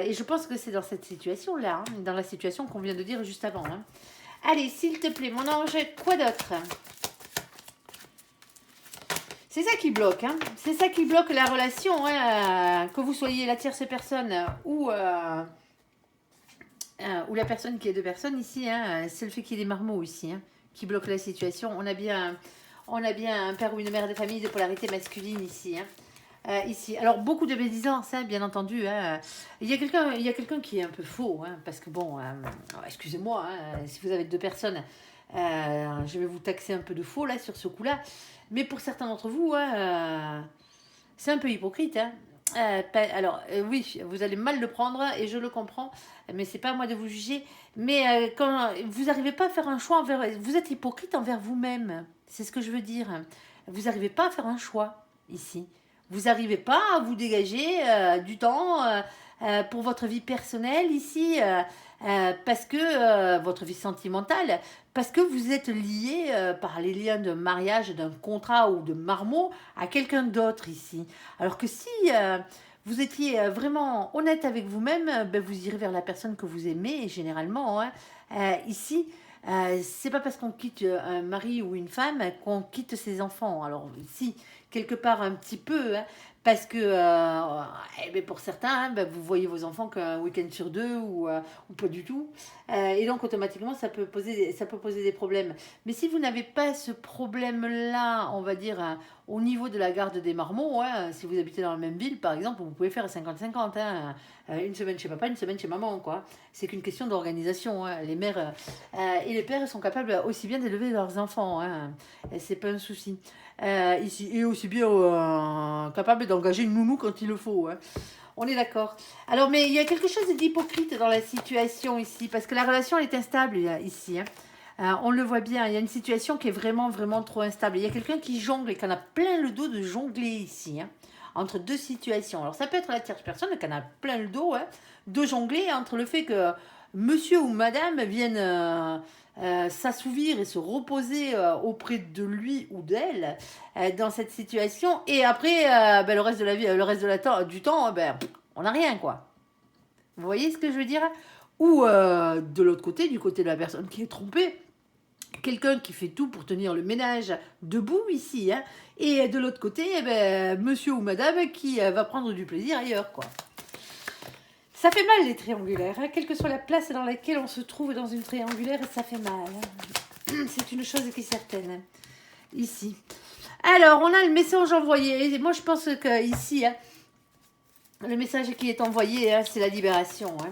Et je pense que c'est dans cette situation-là, hein, dans la situation qu'on vient de dire juste avant. Hein. Allez, s'il te plaît, mon ange, quoi d'autre? C'est ça qui bloque, hein. C'est ça qui bloque la relation, hein, que vous soyez la tierce personne ou la personne qui est deux personnes ici, hein, c'est le fait qu'il y ait des marmots ici, hein, qui bloque la situation. On a bien un père ou une mère de famille de polarité masculine ici. Hein. Ici. Alors, beaucoup de médisance, hein, bien entendu. Hein. Il y a quelqu'un qui est un peu faux, hein, parce que bon, excusez-moi, hein, si vous avez deux personnes, je vais vous taxer un peu de faux là sur ce coup-là. Mais pour certains d'entre vous, c'est un peu hypocrite. Hein. Alors, oui, vous allez mal le prendre et je le comprends, mais c'est pas à moi de vous juger. Mais quand vous n'arrivez pas à faire un choix vous êtes hypocrite envers vous-même. C'est ce que je veux dire. Vous n'arrivez pas à faire un choix ici. Vous n'arrivez pas à vous dégager du temps pour votre vie personnelle ici, parce que votre vie sentimentale, parce que vous êtes lié par les liens de mariage, d'un contrat ou de marmot à quelqu'un d'autre ici. Alors que si vous étiez vraiment honnête avec vous-même, ben vous irez vers la personne que vous aimez, généralement, hein, ici. C'est pas parce qu'on quitte un mari ou une femme qu'on quitte ses enfants. Alors, si, quelque part un petit peu, hein, parce que eh ben, pour certains, hein, ben, vous voyez vos enfants qu'un week-end sur deux ou pas du tout. Et donc, automatiquement, ça peut poser des problèmes. Mais si vous n'avez pas ce problème-là, on va dire, hein, au niveau de la garde des marmots, hein, si vous habitez dans la même ville, par exemple, vous pouvez faire 50-50. Hein, une semaine chez papa, une semaine chez maman, quoi. C'est qu'une question d'organisation. Hein. Les mères et les pères sont capables aussi bien d'élever leurs enfants. Hein. C'est pas un souci. Ici, et aussi bien capables d'engager une nounou quand il le faut. Hein. On est d'accord. Alors, mais il y a quelque chose d'hypocrite dans la situation ici, parce que la relation elle est instable ici. Hein. On le voit bien, il y a une situation qui est vraiment, vraiment trop instable. Il y a quelqu'un qui jongle et qui en a plein le dos de jongler ici, hein, entre deux situations. Alors ça peut être la tierce personne qui en a plein le dos, hein, de jongler entre le fait que monsieur ou madame viennent s'assouvir et se reposer auprès de lui ou d'elle dans cette situation. Et après, ben, le reste de la vie, le reste de du temps, ben, on n'a rien, quoi. Vous voyez ce que je veux dire? Ou de l'autre côté, du côté de la personne qui est trompée, quelqu'un qui fait tout pour tenir le ménage debout ici, hein, et de l'autre côté, eh ben, monsieur ou madame qui va prendre du plaisir ailleurs, quoi. Ça fait mal les triangulaires, hein, quelle que soit la place dans laquelle on se trouve dans une triangulaire, ça fait mal. Hein. C'est une chose qui est certaine. Hein. Ici. Alors, on a le message envoyé. Et moi, je pense que ici, hein, le message qui est envoyé, hein, c'est la libération. Hein.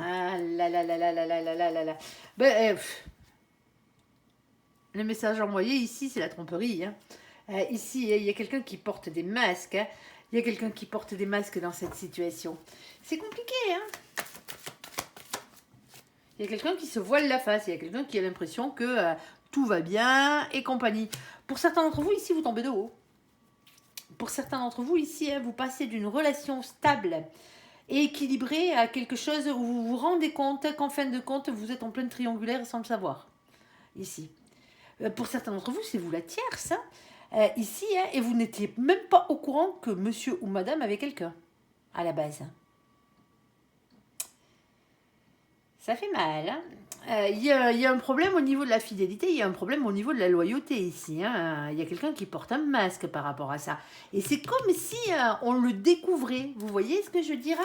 Ah là là là là là là là là là là. Ben, le message envoyé ici, c'est la tromperie. Hein. Ici, il y a quelqu'un qui porte des masques. Hein. Il y a quelqu'un qui porte des masques dans cette situation. C'est compliqué, hein. Il y a quelqu'un qui se voile la face. Il y a quelqu'un qui a l'impression que tout va bien et compagnie. Pour certains d'entre vous, ici, vous tombez de haut. Pour certains d'entre vous, ici, hein, vous passez d'une relation stable et équilibrée à quelque chose où vous vous rendez compte qu'en fin de compte, vous êtes en pleine triangulaire sans le savoir. Ici. Pour certains d'entre vous, c'est vous la tierce. Hein. Ici, hein, et vous n'étiez même pas au courant que monsieur ou madame avait quelqu'un, à la base. Ça fait mal. Hein. Il y a un problème au niveau de la fidélité, il y a un problème au niveau de la loyauté ici. Hein. Il y a quelqu'un qui porte un masque par rapport à ça. Et c'est comme si on le découvrait. Vous voyez ce que je veux dire?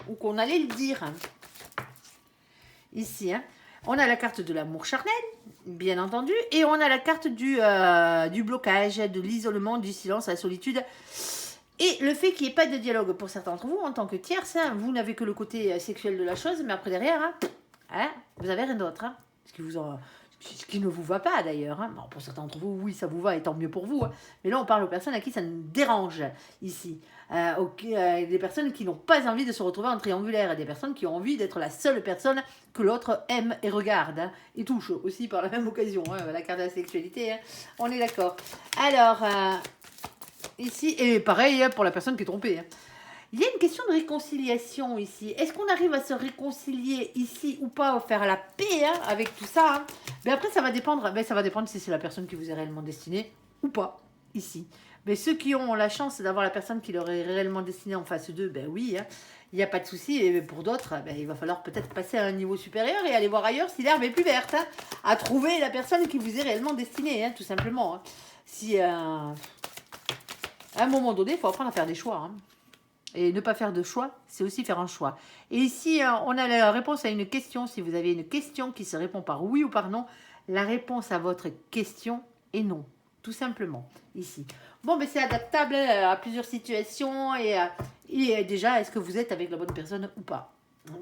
Ou qu'on allait le dire. Ici, hein. On a la carte de l'amour charnel, bien entendu, et on a la carte du blocage, de l'isolement, du silence, la solitude, et le fait qu'il n'y ait pas de dialogue pour certains d'entre vous, en tant que tierce, hein, vous n'avez que le côté sexuel de la chose, mais après derrière, hein, vous n'avez rien d'autre, hein, ce qui ne vous va pas d'ailleurs. Hein. Bon, pour certains d'entre vous, oui, ça vous va, et tant mieux pour vous, hein, mais là on parle aux personnes à qui ça nous dérange ici. Des personnes qui n'ont pas envie de se retrouver en triangulaire, des personnes qui ont envie d'être la seule personne que l'autre aime et regarde, hein, et touche aussi par la même occasion, hein, la carte de la sexualité, hein, on est d'accord. Alors, ici, et pareil hein, pour la personne qui est trompée. Hein. Il y a une question de réconciliation ici. Est-ce qu'on arrive à se réconcilier ici ou pas, à faire la paix hein, avec tout ça hein. Mais après, ça va dépendre si c'est la personne qui vous est réellement destinée ou pas, ici. Mais ceux qui ont la chance d'avoir la personne qui leur est réellement destinée en face d'eux, ben oui, hein, il n'y a pas de souci. Et pour d'autres, ben, il va falloir peut-être passer à un niveau supérieur et aller voir ailleurs si l'herbe est plus verte. Hein, à trouver la personne qui vous est réellement destinée, hein, tout simplement. Hein. Si à un moment donné, il faut apprendre à faire des choix. Hein. Et ne pas faire de choix, c'est aussi faire un choix. Et ici, on a la réponse à une question. Si vous avez une question qui se répond par oui ou par non, la réponse à votre question est non. Tout simplement, ici. Bon, mais c'est adaptable à plusieurs situations. Et déjà, est-ce que vous êtes avec la bonne personne ou pas?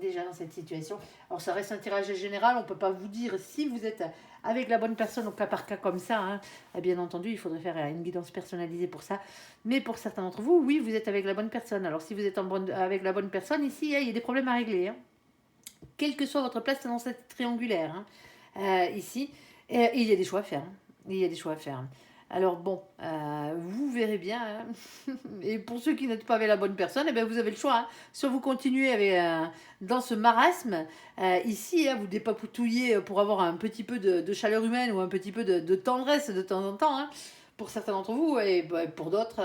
Déjà dans cette situation. Alors, ça reste un tirage général. On ne peut pas vous dire si vous êtes avec la bonne personne au cas par cas comme ça. Hein. Et bien entendu, il faudrait faire une guidance personnalisée pour ça. Mais pour certains d'entre vous, oui, vous êtes avec la bonne personne. Alors, si vous êtes avec la bonne personne, ici, il y a des problèmes à régler. Hein. Quelle que soit votre place dans cette triangulaire. Hein. Ici, il y a des choix à faire. Hein. Il y a des choix à faire. Alors bon, vous verrez bien. Hein. Et pour ceux qui n'êtes pas avec la bonne personne, eh bien vous avez le choix. Hein. Soit vous continuez avec, dans ce marasme, ici, hein, vous dépapoutouyez pour avoir un petit peu de chaleur humaine ou un petit peu de tendresse de temps en temps. Hein. pour certains d'entre vous, et pour d'autres,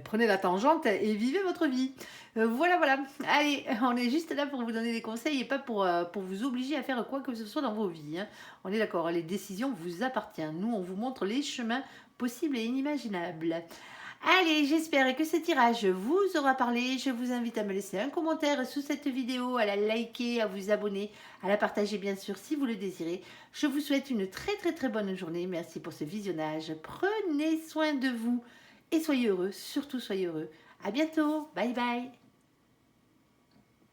prenez la tangente et vivez votre vie. Voilà, voilà. Allez, on est juste là pour vous donner des conseils et pas pour vous obliger à faire quoi que ce soit dans vos vies, hein. On est d'accord, les décisions vous appartiennent. Nous, on vous montre les chemins possibles et inimaginables. Allez, j'espère que ce tirage vous aura parlé. Je vous invite à me laisser un commentaire sous cette vidéo, à la liker, à vous abonner, à la partager bien sûr si vous le désirez. Je vous souhaite une très très très bonne journée. Merci pour ce visionnage. Prenez soin de vous et soyez heureux, surtout soyez heureux. À bientôt. Bye bye.